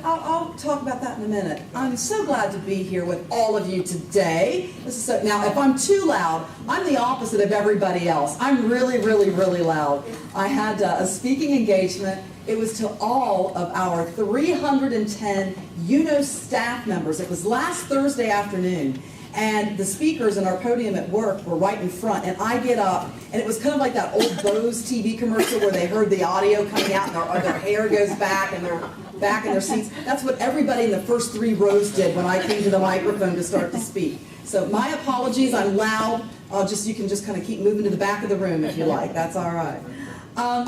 I'll talk about that in a minute. I'm so glad to be here with all of you today. Now, if I'm too loud, I'm the opposite of everybody else. I'm really, really, really loud. I had a speaking engagement. It was to all of our 310 UNOS staff members. It was last Thursday afternoon. And the speakers in our podium at work were right in front, and I get up, and it was kind of like that old Bose TV commercial where they heard the audio coming out, and their hair goes back, and they're back in their seats. That's what everybody in the first 3 rows did when I came to the microphone to start to speak. So my apologies, I'm loud. You can just kind of keep moving to the back of the room if you like. That's all right. I'm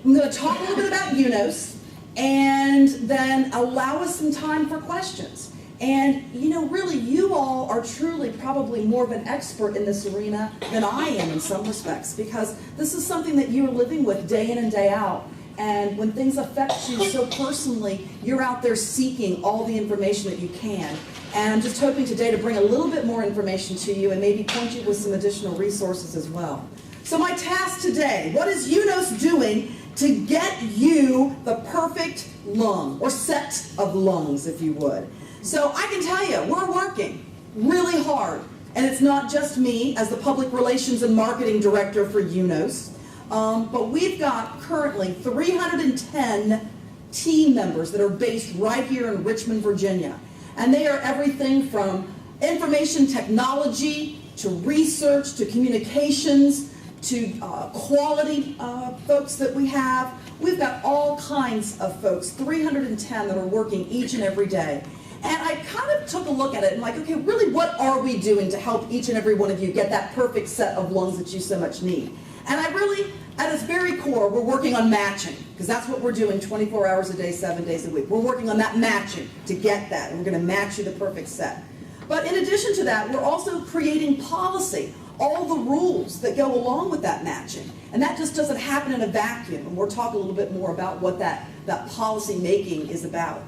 going to talk a little bit about UNOS, and then allow us some time for questions. And, really, you all are truly probably more of an expert in this arena than I am in some respects, because this is something that you're living with day in and day out. And when things affect you so personally, you're out there seeking all the information that you can. And I'm just hoping today to bring a little bit more information to you and maybe point you with some additional resources as well. So my task today, what is UNOS doing to get you the perfect lung, or set of lungs, if you would? So I can tell you, we're working really hard. And it's not just me as the Public Relations and Marketing Director for UNOS, but we've got currently 310 team members that are based right here in Richmond, Virginia. And they are everything from information technology, to research, to communications, to quality folks that we have. We've got all kinds of folks, 310 that are working each and every day. And I kind of took a look at it and okay, really what are we doing to help each and every one of you get that perfect set of lungs that you so much need? And I really, at its very core, we're working on matching, because that's what we're doing 24 hours a day, 7 days a week. We're working on that matching to get that, and we're going to match you the perfect set. But in addition to that, we're also creating policy, all the rules that go along with that matching. And that just doesn't happen in a vacuum, and we'll talk a little bit more about what that policy making is about.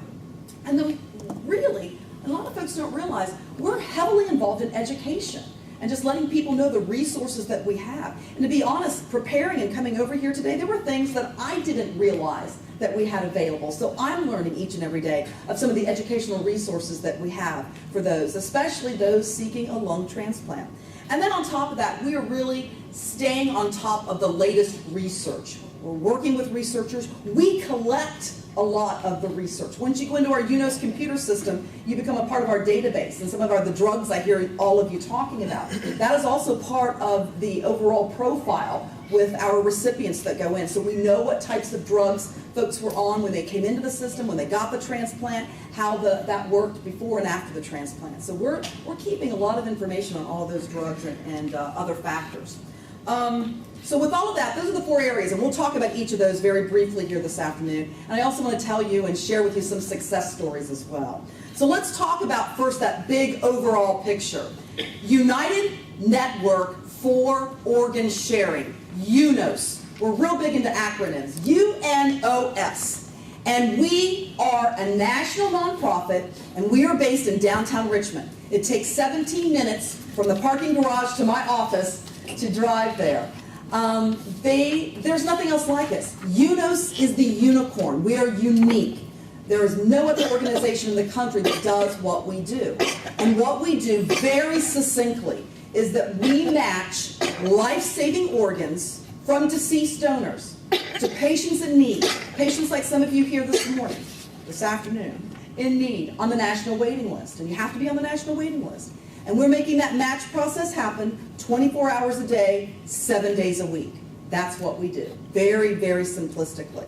And then really, a lot of folks don't realize, we're heavily involved in education and just letting people know the resources that we have. And to be honest, preparing and coming over here today, there were things that I didn't realize that we had available. So I'm learning each and every day of some of the educational resources that we have for those, especially those seeking a lung transplant. And then on top of that, we are really staying on top of the latest research. We're working with researchers. We collect a lot of the research. Once you go into our UNOS computer system, you become a part of our database, and some of the drugs I hear all of you talking about. That is also part of the overall profile with our recipients that go in. So we know what types of drugs folks were on when they came into the system, when they got the transplant, how that worked before and after the transplant. So we're keeping a lot of information on all of those drugs and other factors. So with all of that, those are the 4 areas, and we'll talk about each of those very briefly here this afternoon. And I also want to tell you and share with you some success stories as well. So let's talk about first that big overall picture. United Network for Organ Sharing, UNOS. We're real big into acronyms, UNOS. And we are a national nonprofit, and we are based in downtown Richmond. It takes 17 minutes from the parking garage to my office to drive there. There's nothing else like us. UNOS is the unicorn. We are unique. There is no other organization in the country that does what we do. And what we do very succinctly is that we match life-saving organs from deceased donors to patients in need, patients like some of you here this morning, this afternoon, in need, on the national waiting list. And you have to be on the national waiting list. And we're making that match process happen 24 hours a day, 7 days a week. That's what we do, very, very simplistically.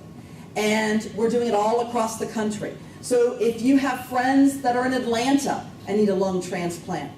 And we're doing it all across the country. So if you have friends that are in Atlanta and need a lung transplant,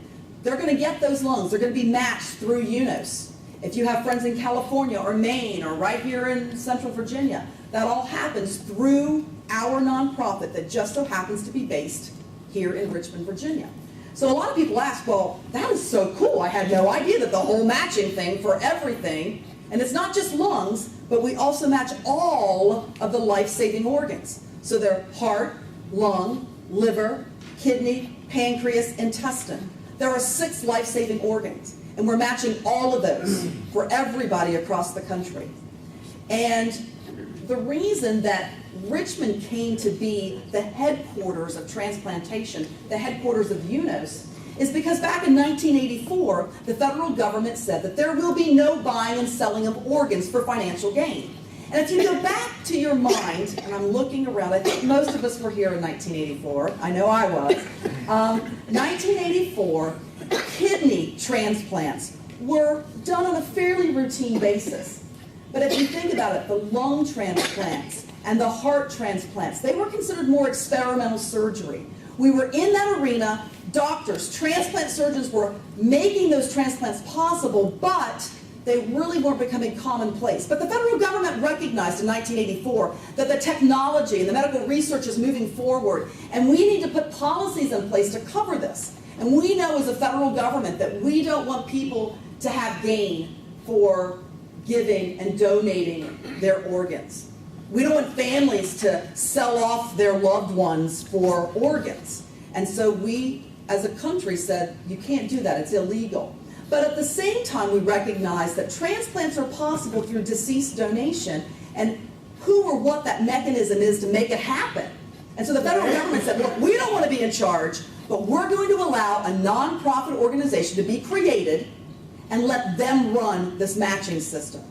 they're going to get those lungs. They're going to be matched through UNOS. If you have friends in California or Maine or right here in Central Virginia, that all happens through our nonprofit that just so happens to be based here in Richmond, Virginia. So a lot of people ask, well, that is so cool. I had no idea that the whole matching thing for everything, and it's not just lungs, but we also match all of the life-saving organs. So they're heart, lung, liver, kidney, pancreas, intestine. There are 6 life-saving organs, and we're matching all of those for everybody across the country. And the reason that Richmond came to be the headquarters of transplantation, the headquarters of UNOS, is because back in 1984, the federal government said that there will be no buying and selling of organs for financial gain. And if you go back to your mind, and I'm looking around, I think most of us were here in 1984. I know I was. 1984, kidney transplants were done on a fairly routine basis. But if you think about it, the lung transplants and the heart transplants, they were considered more experimental surgery. We were in that arena. Doctors, transplant surgeons were making those transplants possible, but they really weren't becoming commonplace. But the federal government recognized in 1984 that the technology and the medical research is moving forward, and we need to put policies in place to cover this. And we know as a federal government that we don't want people to have gain for giving and donating their organs. We don't want families to sell off their loved ones for organs. And so we, as a country, said, you can't do that, it's illegal. But at the same time, we recognize that transplants are possible through deceased donation, and who or what that mechanism is to make it happen. And so the federal government said, look, we don't want to be in charge, but we're going to allow a nonprofit organization to be created and let them run this matching system.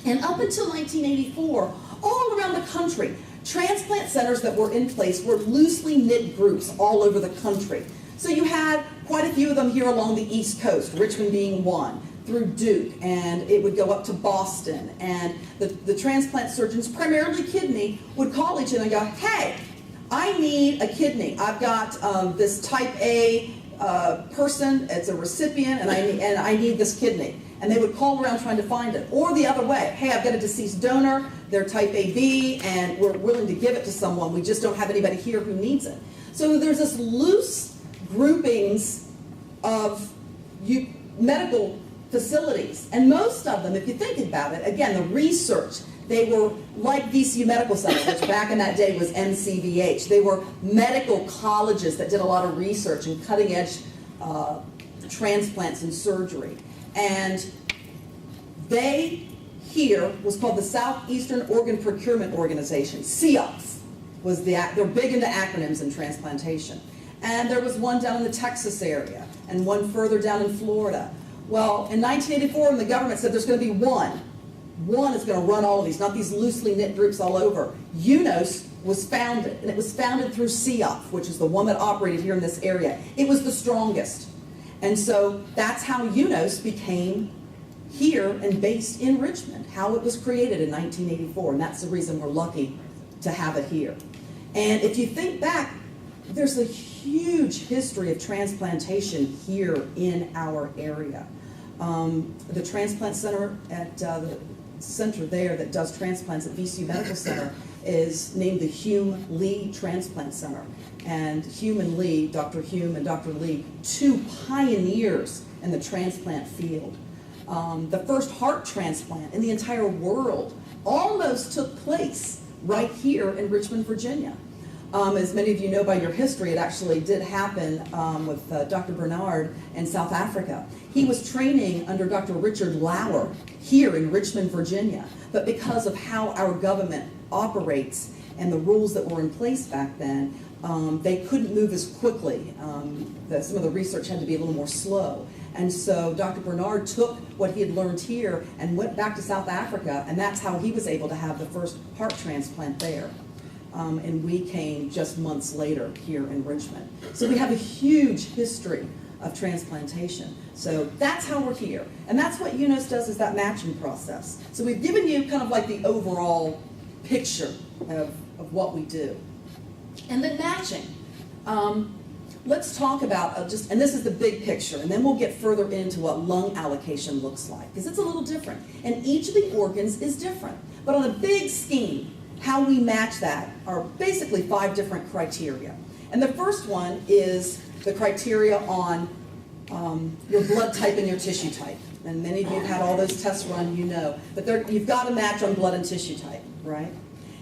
And up until 1984, all around the country, transplant centers that were in place were loosely knit groups all over the country. So you had quite a few of them here along the East Coast, Richmond being one, through Duke, and it would go up to Boston. And the transplant surgeons, primarily kidney, would call each other and go, hey, I need a kidney. I've got this type A person, it's a recipient, and I need this kidney. And they would call around trying to find it. Or the other way, hey, I've got a deceased donor, they're type AB, and we're willing to give it to someone. We just don't have anybody here who needs it. So there's this loose groupings of medical facilities. And most of them, if you think about it, again, the research, they were like VCU Medical Center, which back in that day was MCVH. They were medical colleges that did a lot of research and cutting-edge transplants and surgery. And they here was called the Southeastern Organ Procurement Organization, SEOPS. They're big into acronyms in transplantation. And there was one down in the Texas area and one further down in Florida. Well, in 1984, when the government said there's going to be one is going to run all of these, not these loosely knit groups all over. UNOS was founded, and it was founded through SEOP, which is the one that operated here in this area. It was the strongest. And so that's how UNOS became here and based in Richmond, how it was created in 1984, and that's the reason we're lucky to have it here. And if you think back, there's a huge history of transplantation here in our area. The transplant center at the center there that does transplants at VCU Medical Center is named the Hume Lee Transplant Center. And Hume and Lee, Dr. Hume and Dr. Lee, two pioneers in the transplant field. The first heart transplant in the entire world almost took place right here in Richmond, Virginia. As many of you know by your history, it actually did happen with Dr. Bernard in South Africa. He was training under Dr. Richard Lauer here in Richmond, Virginia. But because of how our government operates and the rules that were in place back then, they couldn't move as quickly. Some of the research had to be a little more slow. And so Dr. Bernard took what he had learned here and went back to South Africa, and that's how he was able to have the first heart transplant there. And we came just months later here in Richmond. So we have a huge history of transplantation. So that's how we're here. And that's what UNOS does, is that matching process. So we've given you kind of like the overall picture of what we do. And then matching. Let's talk about and this is the big picture, and then we'll get further into what lung allocation looks like, because it's a little different. And each of the organs is different. But on a big scheme, how we match that are basically 5 different criteria. And the first one is the criteria on your blood type and your tissue type. And many of you have had all those tests run, you know. But you've got to match on blood and tissue type, right?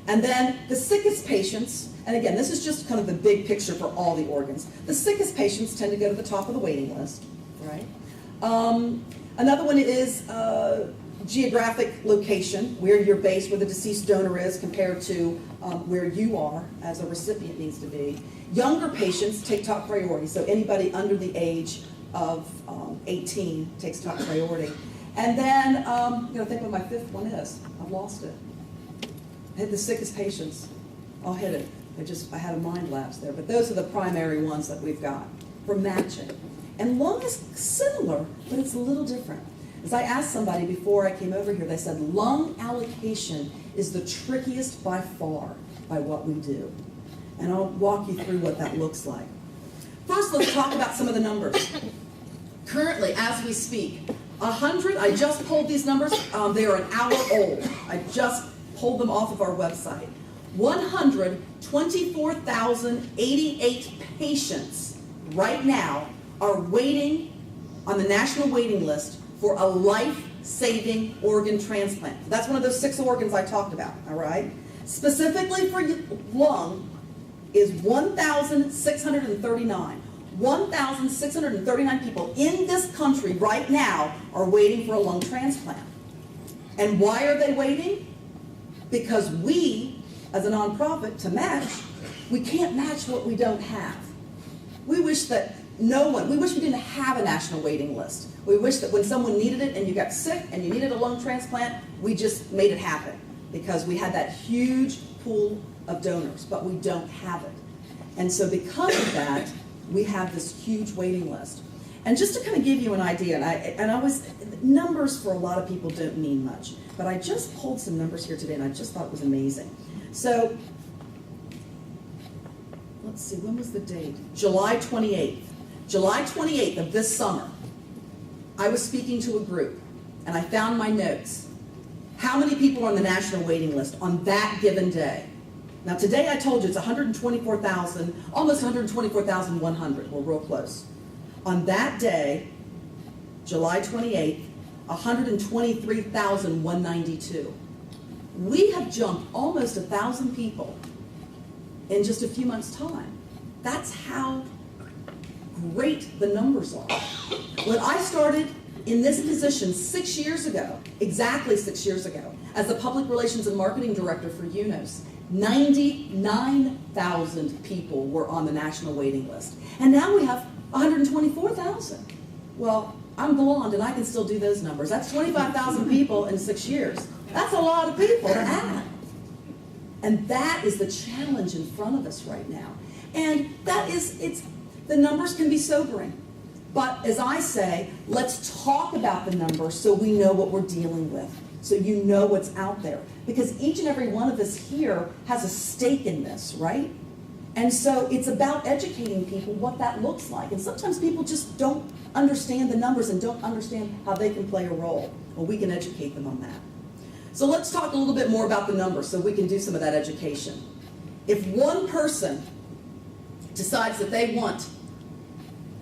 And then the sickest patients, and again, this is just kind of the big picture for all the organs. The sickest patients tend to go to the top of the waiting list, right? Another one is geographic location, where you're based, where the deceased donor is compared to where you are as a recipient needs to be. Younger patients take top priority, so anybody under the age of 18 takes top priority. And then, think what my fifth one is. I've lost it. I had the sickest patients. I'll hit it. I had a mind lapse there. But those are the primary ones that we've got for matching. And lung is similar, but it's a little different. As I asked somebody before I came over here, they said lung allocation is the trickiest by far by what we do. And I'll walk you through what that looks like. First, let's talk about some of the numbers. Currently, as we speak, 100, I just pulled these numbers, they are an hour old. I just pulled them off of our website. 124,088 patients right now are waiting on the national waiting list for a life-saving organ transplant. That's one of those 6 organs I talked about, all right? Specifically for lung is 1,639. 1,639 people in this country right now are waiting for a lung transplant. And why are they waiting? Because we, as a nonprofit, to match, we can't match what we don't have. We wish that we wish we didn't have a national waiting list. We wish that when someone needed it and you got sick and you needed a lung transplant, we just made it happen because we had that huge pool of donors, but we don't have it. And so because of that, we have this huge waiting list. And just to kind of give you an idea, numbers for a lot of people don't mean much, but I just pulled some numbers here today and I just thought it was amazing. So, let's see, when was the date? July 28th. July 28th of this summer, I was speaking to a group and I found my notes. How many people are on the national waiting list on that given day? Now today I told you it's 124,000, almost 124,100. We're real close. On that day, July 28th, 123,192. We have jumped almost 1,000 people in just a few months' time. That's how great the numbers are. When I started in this position 6 years ago, exactly 6 years ago, as the Public Relations and Marketing Director for UNOS, 99,000 people were on the national waiting list. And now we have 124,000. Well, I'm blonde and I can still do those numbers. That's 25,000 people in 6 years. That's a lot of people to add. And that is the challenge in front of us right now. And the numbers can be sobering. But as I say, let's talk about the numbers so we know what we're dealing with, so you know what's out there. Because each and every one of us here has a stake in this, right? And so it's about educating people what that looks like. And sometimes people just don't understand the numbers and don't understand how they can play a role. Well, we can educate them on that. So let's talk a little bit more about the numbers so we can do some of that education. If one person decides that they want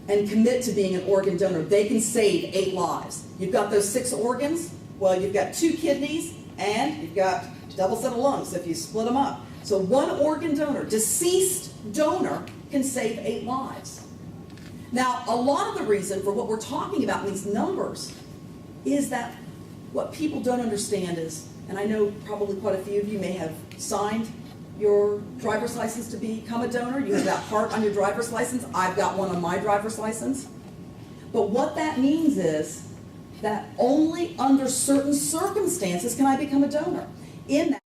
and commit to being an organ donor, they can save 8 lives. You've got those 6 organs, well, you've got 2 kidneys, and you've got a double set of lungs if you split them up. So 1 organ donor, deceased donor, can save 8 lives. Now, a lot of the reason for what we're talking about in these numbers is that what people don't understand is, and I know probably quite a few of you may have signed your driver's license to become a donor. You have that part on your driver's license. I've got one on my driver's license. But what that means is that only under certain circumstances can I become a donor. In that